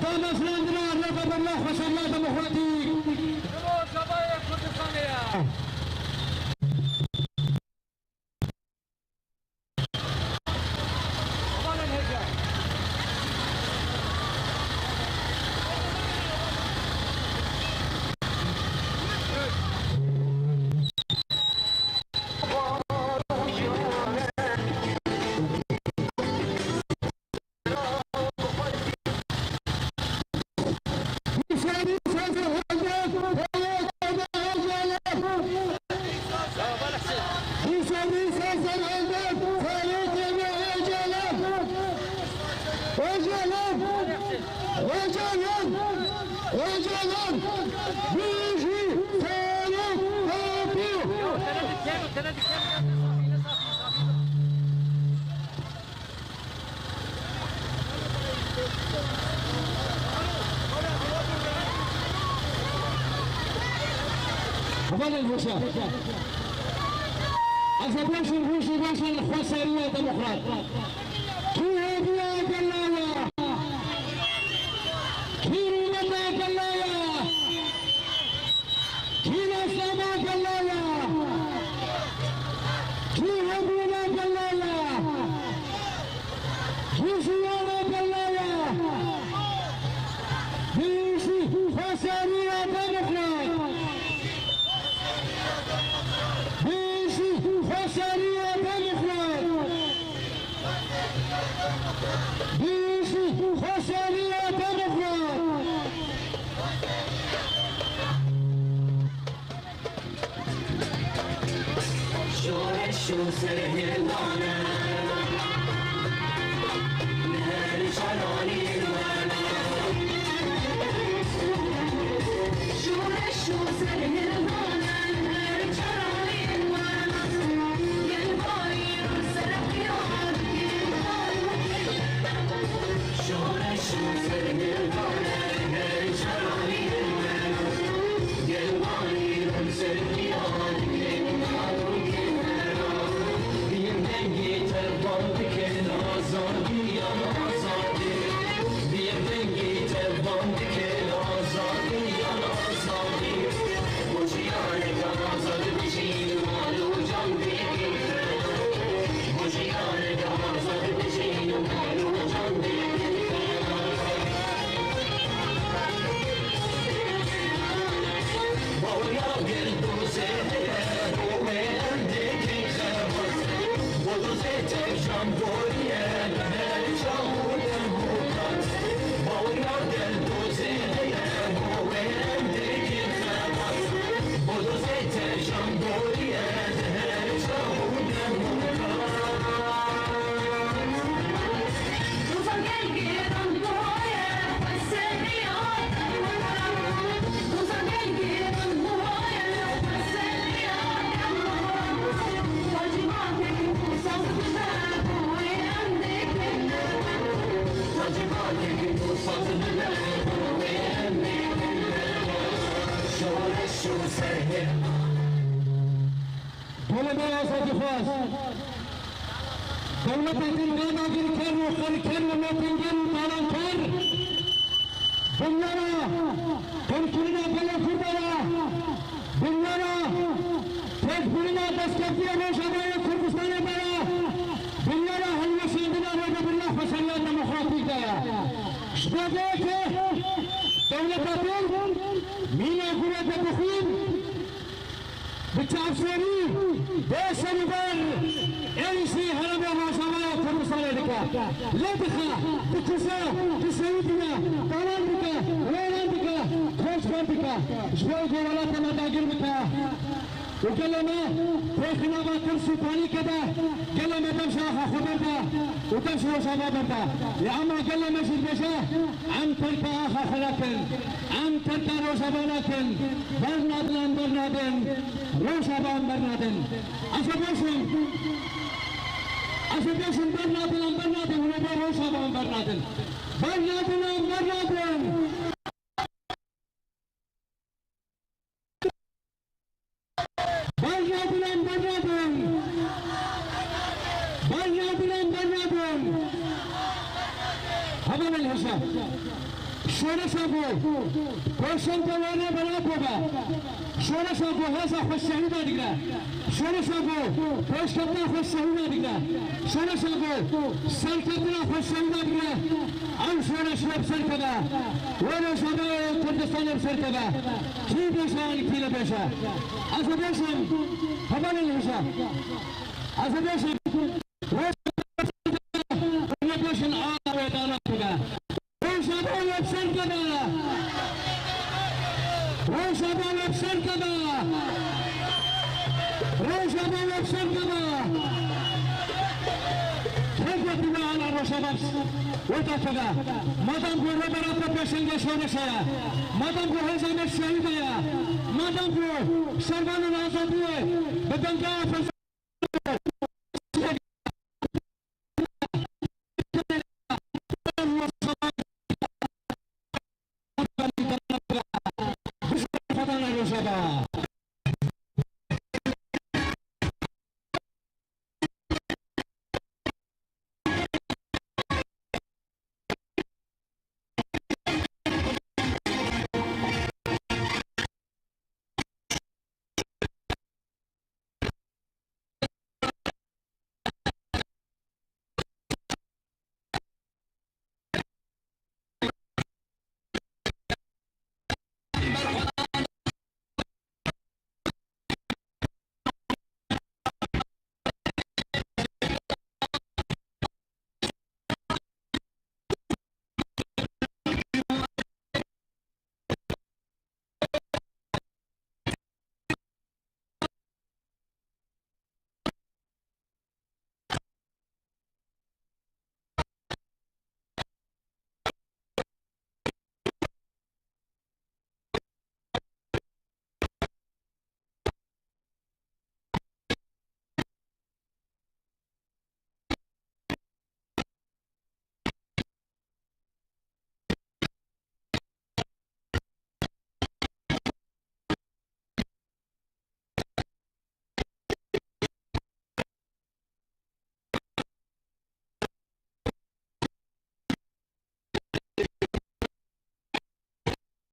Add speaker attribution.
Speaker 1: دام اسلندنا لقد الله خشينا دموکراتی
Speaker 2: شباب کردستانیه
Speaker 1: هذا الوشاة أزباش الروسي باش الخسارية ديمقراط كي هدية جلايا كي رمضة جلايا كي نسمة جلايا كي هدية جلايا كي سيارة جلايا بيشي خسارية ديمقراط خسارية ديمقراط بيشي خسارية ديمقراط
Speaker 3: شو سهلانه نهر شراني شو سهلانه دولة تنجان أجل كان وخل كان وما تنجان طالان كان بنيانا تنكرنا بلا كردنا بنيانا تكبرنا تسكبتنا روشابايا كردستان بلا بنيانا هل سيدنا رجب الله فسلنا ديمقراطية شبابك دولة تنجان مين أقول تبخين بالتعفساني بس نبر إنسي هربا ما شمايا كردستان لك لا تخا تكسا تسويتنا طالان بك ويلان بك خوش بك شبابك ولا تمداجر بك وكلمة تخنا ما تمشي باني كذا كلمة تمشي خبرتا وتمشي وشابا برتا يا أما كلمة شدشة عم تلقى آخر خلاكن عم تلقى روشاباناكن برنادن روشابان برنادن أشباشن برنادن ونبي روشابان برنادن شورش ابو روشن دوانه بنا کوبا شورش ابو هزا خوش شهید دیگه شورش ابو خوش کتنا خوش شهید دیگه شورش ابو سر کتنا خوش شهید دیگه ام شورش لب سر کدا ولو شباب کردستان لب سر کدا کی بیشان کی لبشا از بیشان حواله لبشا از بیشان لبشان آوه دانا کدا روشابا لبسن کدا روشابا لبسن کدا روشابا لبسن کدا خدمت بنا على روشابا وتا کدا مادام کو برابر پیشنگی شورش ہے مادام کو ہے زمین شہید ہے مادام کو سربان آزادی ہے بدنگا